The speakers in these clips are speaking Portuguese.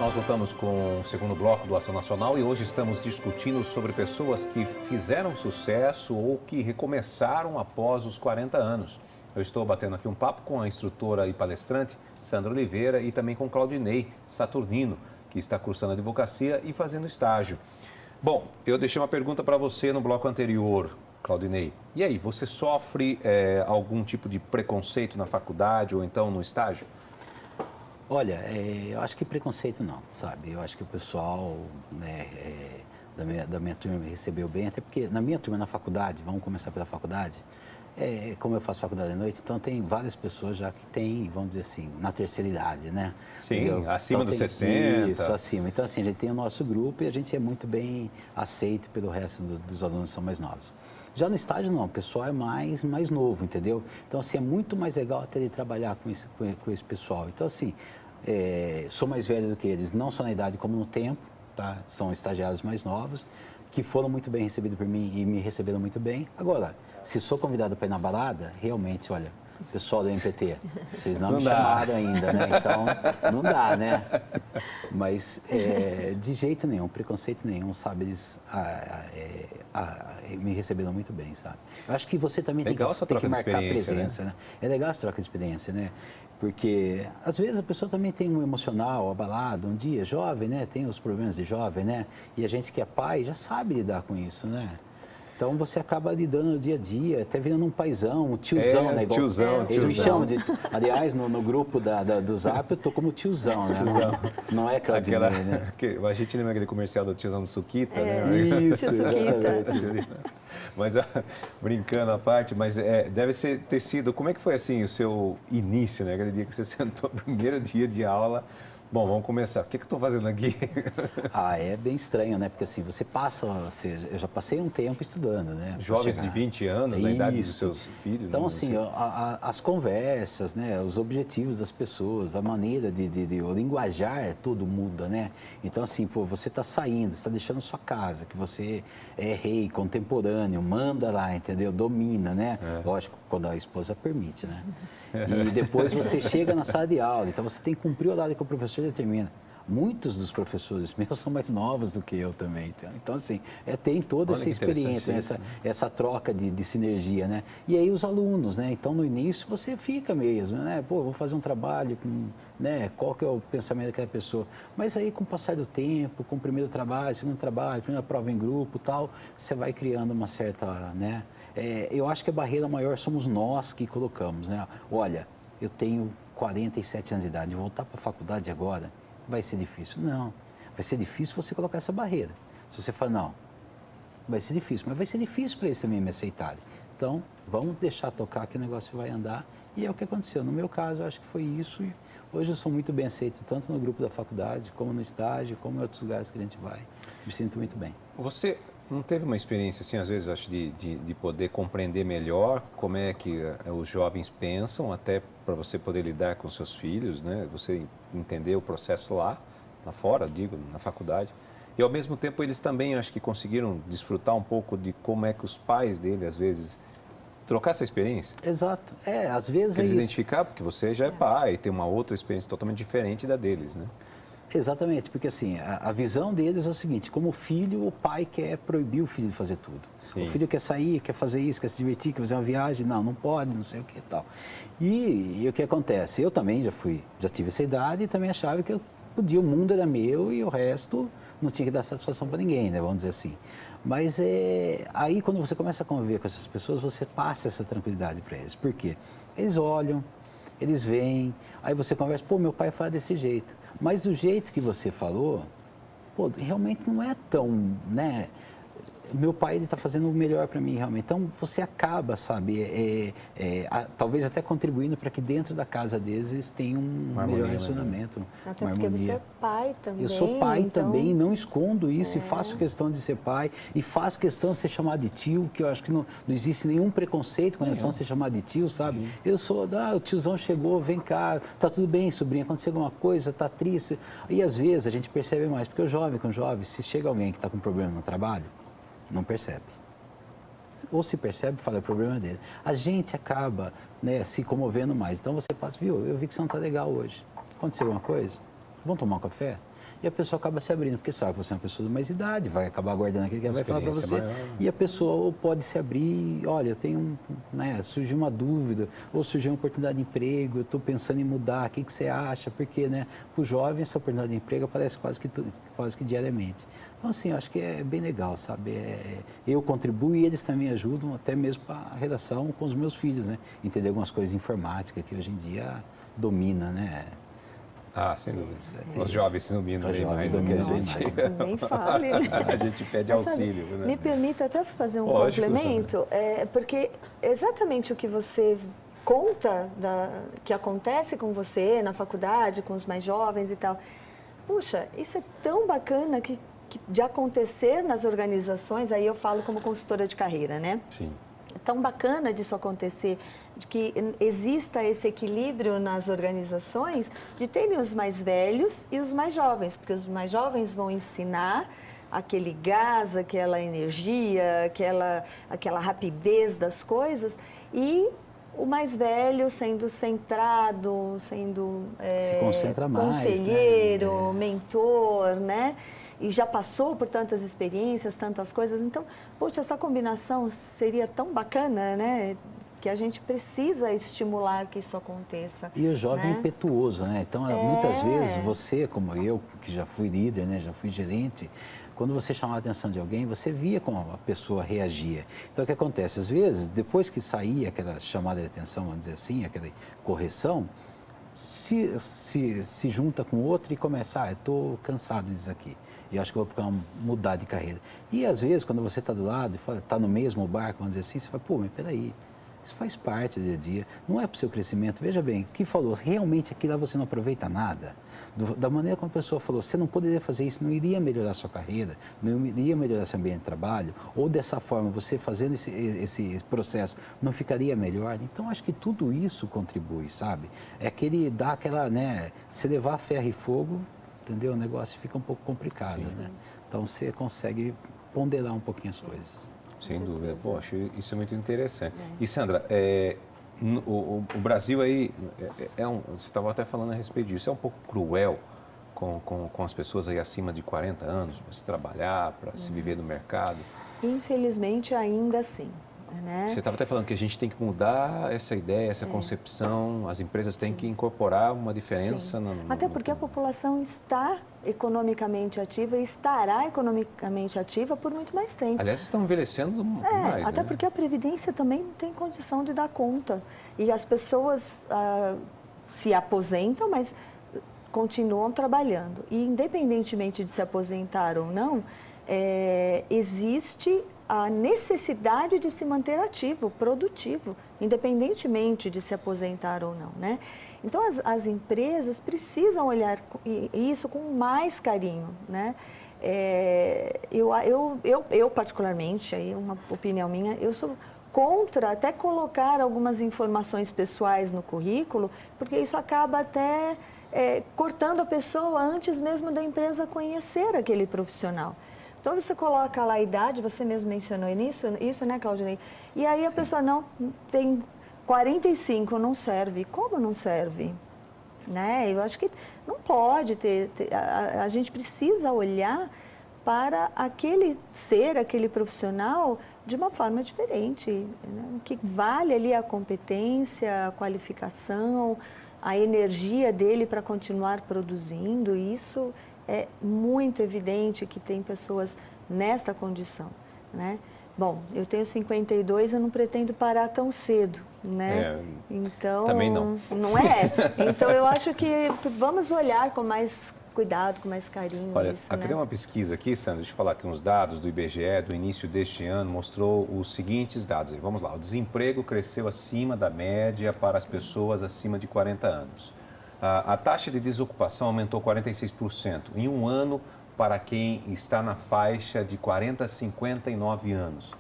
Nós voltamos com o segundo bloco do Ação Nacional e hoje estamos discutindo sobre pessoas que fizeram sucesso ou que recomeçaram após os 40 anos. Eu estou batendo aqui um papo com a instrutora e palestrante Sandra Oliveira e também com Claudinei Saturnino, que está cursando advocacia e fazendo estágio. Bom, eu deixei uma pergunta para você no bloco anterior, Claudinei. E aí, você sofre algum tipo de preconceito na faculdade ou então no estágio? Olha, eu acho que preconceito não, sabe? Eu acho que o pessoal da minha turma me recebeu bem, até porque na minha turma, na faculdade, vamos começar pela faculdade, como eu faço faculdade à noite, então tem várias pessoas já que têm, vamos dizer assim, na terceira idade, né? Sim, entendeu? acima então, dos 60. Isso, acima. Então, assim, a gente tem o nosso grupo e a gente é muito bem aceito pelo resto dos alunos que são mais novos. Já no estágio, não, o pessoal é mais novo, entendeu? Então, assim, é muito mais legal até de trabalhar com esse pessoal. Então, assim, sou mais velho do que eles, não só na idade como no tempo, tá? São estagiários mais novos, que foram muito bem recebidos por mim e me receberam muito bem. Agora, se sou convidado para ir na balada, realmente, olha, pessoal do MPT, vocês não me chamaram ainda, né? Então, não dá, né? Mas, de jeito nenhum, preconceito nenhum, sabe? Eles me receberam muito bem, sabe? Eu acho que você também tem que marcar presença, né? É legal essa troca de experiência, né? Porque, às vezes, a pessoa também tem um emocional abalado, um dia, jovem, né? Tem os problemas de jovem, né? E a gente que é pai já sabe lidar com isso, né? Então, você acaba lidando no dia a dia, até virando um paizão, um tiozão, né? Igual, tiozão. Eles me chamam de... Aliás, no grupo do Zap, eu tô como tiozão, né? Tiozão. Não é Claudinei, né? A gente lembra aquele comercial do tiozão do Suquita, né? Isso, exatamente. Mas, brincando à parte, mas deve ter sido... Como é que foi, assim, o seu início, né? Aquele dia que você sentou, primeiro dia de aula... Bom, vamos começar. O que eu estou fazendo aqui? É bem estranho, né? Porque assim, você passa, eu já passei um tempo estudando, né? Jovens de 20 anos, na idade dos seus filhos. Então, assim, as conversas, né? Os objetivos das pessoas, a maneira o linguajar, tudo muda, né? Então, assim, pô, você está saindo, está deixando sua casa, que você é rei, contemporâneo, manda lá, entendeu? Domina, né? Lógico, quando a esposa permite, né? E depois você chega na sala de aula, então você tem que cumprir o horário que o professor determina. Muitos dos professores meus são mais novos do que eu também. Então, assim, tem toda essa experiência, essa troca de sinergia, né? E aí os alunos, né? Então, no início, você fica mesmo, né? Pô, vou fazer um trabalho, né? Qual que é o pensamento daquela pessoa? Mas aí, com o passar do tempo, com o primeiro trabalho, segundo trabalho, primeira prova em grupo e tal, você vai criando uma certa, né? Eu acho que a barreira maior somos nós que colocamos, né? Olha, eu tenho 47 anos de idade, voltar para a faculdade agora vai ser difícil. Não, vai ser difícil você colocar essa barreira. Se você fala, não, vai ser difícil, mas vai ser difícil para eles também me aceitarem. Então, vamos deixar tocar que o negócio vai andar. E é o que aconteceu. No meu caso, eu acho que foi isso. E hoje eu sou muito bem aceito, tanto no grupo da faculdade, como no estágio, como em outros lugares que a gente vai. Me sinto muito bem. Você não teve uma experiência, assim, às vezes, acho, de poder compreender melhor como é que os jovens pensam, até para você poder lidar com seus filhos, né? Você entender o processo lá fora, digo, na faculdade. E, ao mesmo tempo, eles também, acho que conseguiram desfrutar um pouco de como é que os pais dele, às vezes, trocar essa experiência. Exato. Às vezes eles identificar, porque você já é pai, tem uma outra experiência totalmente diferente da deles, né? Exatamente, porque assim, a visão deles é o seguinte, como filho, o pai quer proibir o filho de fazer tudo. Sim. O filho quer sair, quer fazer isso, quer se divertir, quer fazer uma viagem, não pode, não sei o que e tal. E o que acontece? Eu também já tive essa idade e também achava que eu podia, o mundo era meu e o resto não tinha que dar satisfação para ninguém, né, vamos dizer assim. Mas aí quando você começa a conviver com essas pessoas, você passa essa tranquilidade para eles. Por quê? Eles olham, eles veem, aí você conversa, pô, meu pai fala desse jeito. Mas do jeito que você falou, pô, realmente não é tão, né? Meu pai, ele está fazendo o melhor para mim, realmente. Então, você acaba, sabe, talvez até contribuindo para que dentro da casa deles eles tenham um melhor relacionamento, até uma porque harmonia. você é pai também. Eu sou pai então... também, não escondo isso e faço questão de ser pai e faço questão de ser chamado de tio, que eu acho que não existe nenhum preconceito com relação a ser chamado de tio, sabe? Sim. Eu sou, o tiozão chegou, vem cá, tá tudo bem, sobrinha, aconteceu alguma coisa, tá triste. E às vezes a gente percebe mais, porque o jovem com jovem, se chega alguém que está com problema no trabalho, não percebe. Ou se percebe, fala, é o problema dele. A gente acaba, né, se comovendo mais. Então você passa, viu, eu vi que você não está legal hoje. Aconteceu alguma coisa? Vamos tomar um café? e a pessoa acaba se abrindo, porque sabe que você é uma pessoa de mais idade, vai acabar guardando aquilo que ela vai falar para você, maior. e a pessoa pode se abrir, olha, eu tenho, né, surgiu uma dúvida, ou surgiu uma oportunidade de emprego, eu estou pensando em mudar, o que você acha? Porque, né, para o jovem essa oportunidade de emprego aparece quase que diariamente. Então, assim, eu acho que é bem legal, sabe? Eu contribuo e eles também ajudam, até mesmo para a redação com os meus filhos, né? Entender algumas coisas de informática que hoje em dia domina, né? Ah, sem dúvida. Os jovens se dominam bem mais do que a gente. Nem fale, né? A gente pede auxílio. Né? Me permita até fazer um Lógico, complemento, porque exatamente o que você conta que acontece com você na faculdade, com os mais jovens e tal. Puxa, isso é tão bacana de acontecer nas organizações, aí eu falo como consultora de carreira, né? Sim. É tão bacana disso acontecer, de que exista esse equilíbrio nas organizações, de terem os mais velhos e os mais jovens, porque os mais jovens vão ensinar aquele gás, aquela energia, aquela rapidez das coisas, e o mais velho sendo centrado, sendo se concentra mais, conselheiro, né? mentor, né? E já passou por tantas experiências, tantas coisas. Então, poxa, essa combinação seria tão bacana, né? Que a gente precisa estimular que isso aconteça. E o jovem né? impetuoso, né? Então, muitas vezes, você, como eu, que já fui líder, né? Já fui gerente, quando você chamava a atenção de alguém, você via como a pessoa reagia. Então, o que acontece? Às vezes, depois que saía aquela chamada de atenção, vamos dizer assim, aquela correção, se junta com outro e começa, eu estou cansado disso aqui. E acho que eu vou mudar de carreira. E às vezes, quando você está do lado, está no mesmo barco, vamos dizer assim, você fala, pô, mas peraí, isso faz parte do dia a dia, não é para o seu crescimento. Veja bem, o que falou, realmente aqui lá você não aproveita nada. Da maneira como a pessoa falou, você não poderia fazer isso, não iria melhorar a sua carreira, não iria melhorar seu ambiente de trabalho, ou dessa forma, você fazendo esse processo, não ficaria melhor. Então, acho que tudo isso contribui, sabe? É aquele, dá aquela, né, se levar ferro e fogo, entendeu? O negócio fica um pouco complicado, né? Então, você consegue ponderar um pouquinho as coisas. Sem dúvida. Poxa, isso é muito interessante. E, Sandra, o Brasil aí, você estava até falando a respeito disso, é um pouco cruel com as pessoas aí acima de 40 anos, para se trabalhar, para se viver no mercado? Infelizmente, ainda assim. Né? Você estava até falando que a gente tem que mudar essa ideia, essa concepção, as empresas têm que incorporar uma diferença. Até porque a população está economicamente ativa e estará economicamente ativa por muito mais tempo. Aliás, estão envelhecendo mais. Até né? porque a Previdência também não tem condição de dar conta. E as pessoas se aposentam, mas continuam trabalhando. E independentemente de se aposentar ou não, existe a necessidade de se manter ativo, produtivo, independentemente de se aposentar ou não, né? Então, as empresas precisam olhar isso com mais carinho, né? Eu particularmente, aí uma opinião minha, eu sou contra até colocar algumas informações pessoais no currículo, porque isso acaba até cortando a pessoa antes mesmo da empresa conhecer aquele profissional. Então, você coloca lá a idade, você mesmo mencionou isso, né, Claudinei? E aí a pessoa não tem 45, não serve. Como não serve? Né? Eu acho que não pode ter a gente precisa olhar para aquele ser, aquele profissional, de uma forma diferente. Né? O que vale ali a competência, a qualificação, a energia dele para continuar produzindo, isso é muito evidente que tem pessoas nesta condição, né? Bom, eu tenho 52, eu não pretendo parar tão cedo, né? Então, também não. Não é? Então, eu acho que vamos olhar com mais cuidado, com mais carinho. Olha, isso, até né? uma pesquisa aqui, Sandra, deixa eu falar que uns dados do IBGE do início deste ano mostrou os seguintes dados. Vamos lá, o desemprego cresceu acima da média para as pessoas acima de 40 anos. A taxa de desocupação aumentou 46% em um ano para quem está na faixa de 40 a 59 anos.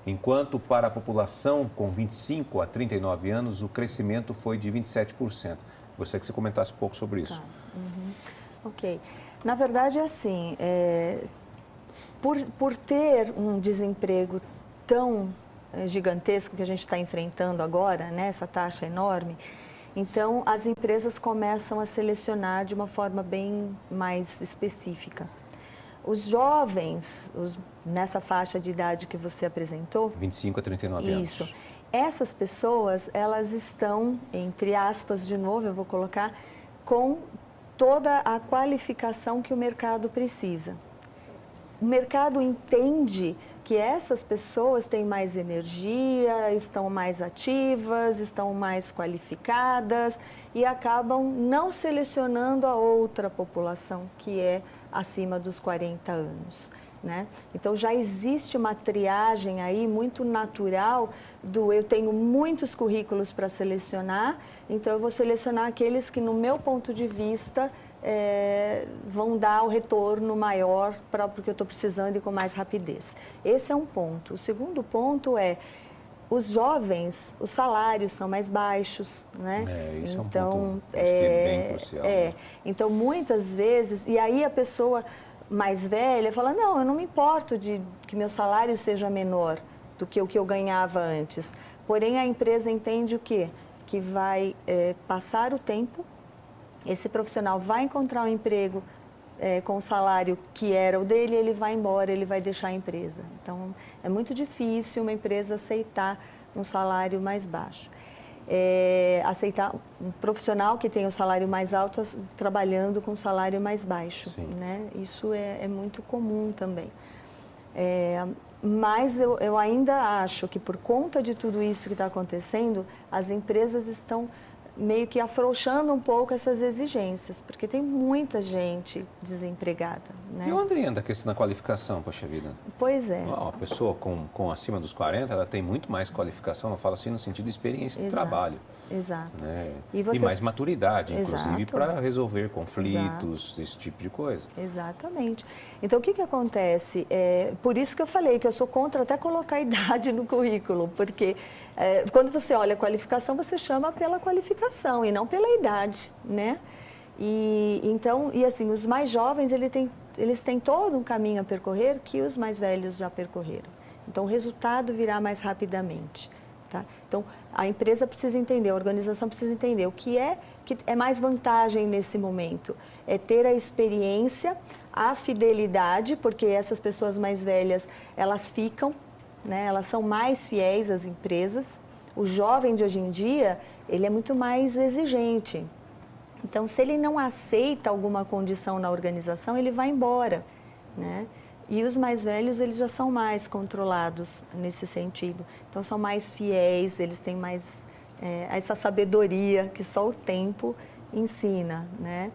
Enquanto para a população com 25 a 39 anos, o crescimento foi de 27%. Gostaria que você comentasse um pouco sobre isso. Tá. Ok. Na verdade, é assim, por ter um desemprego tão gigantesco que a gente está enfrentando agora, né, essa taxa enorme, Então, as empresas começam a selecionar de uma forma bem mais específica. Os jovens, nessa faixa de idade que você apresentou... 25 a 39 anos. Isso. Essas pessoas, elas estão, entre aspas, de novo, eu vou colocar, com toda a qualificação que o mercado precisa. O mercado entende que essas pessoas têm mais energia, estão mais ativas, estão mais qualificadas e acabam não selecionando a outra população, que é acima dos 40 anos. Né? Então, já existe uma triagem aí muito natural do eu tenho muitos currículos para selecionar, então eu vou selecionar aqueles que, no meu ponto de vista, vão dar o retorno maior para o que eu estou precisando e com mais rapidez. Esse é um ponto. O segundo ponto é, os jovens, os salários são mais baixos, né? Isso então, é um ponto, acho que é bem crucial. Né? Então, muitas vezes, e aí a pessoa mais velha fala, não, eu não me importo de que meu salário seja menor do que o que eu ganhava antes. Porém, a empresa entende o quê? Que vai passar o tempo, esse profissional vai encontrar um emprego com o salário que era o dele, ele vai embora, ele vai deixar a empresa. Então, é muito difícil uma empresa aceitar um salário mais baixo. Aceitar um profissional que tem o salário mais alto trabalhando com salário mais baixo. Né? Isso é muito comum também. Mas eu ainda acho que, por conta de tudo isso que está acontecendo, as empresas estão meio que afrouxando um pouco essas exigências, porque tem muita gente desempregada. Né? E onde entra a questão da qualificação, poxa vida? Pois é. Uma pessoa com acima dos 40, ela tem muito mais qualificação, eu falo assim, no sentido de experiência de trabalho. Exato. Né? E mais maturidade, inclusive, Exato. para resolver conflitos, esse tipo de coisa. Exatamente. Então, o que acontece? Por isso que eu falei que eu sou contra até colocar a idade no currículo, porque quando você olha a qualificação, você chama pela qualificação e não pela idade, né? E assim, os mais jovens, eles têm todo um caminho a percorrer que os mais velhos já percorreram. Então, o resultado virá mais rapidamente. Tá? Então, a empresa precisa entender, a organização precisa entender o que é mais vantagem nesse momento. É ter a experiência, a fidelidade, porque essas pessoas mais velhas, elas ficam, né? Elas são mais fiéis às empresas. O jovem de hoje em dia, ele é muito mais exigente. Então, se ele não aceita alguma condição na organização, ele vai embora, né? E os mais velhos, eles já são mais controlados nesse sentido. Então, são mais fiéis, eles têm mais essa sabedoria que só o tempo ensina, né?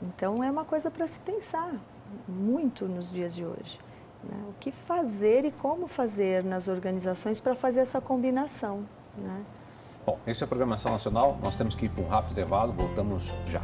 Então, é uma coisa para se pensar muito nos dias de hoje. Né? O que fazer e como fazer nas organizações para fazer essa combinação, né? Bom, esse é a Programação Nacional. Nós temos que ir para um rápido intervalo. Voltamos já.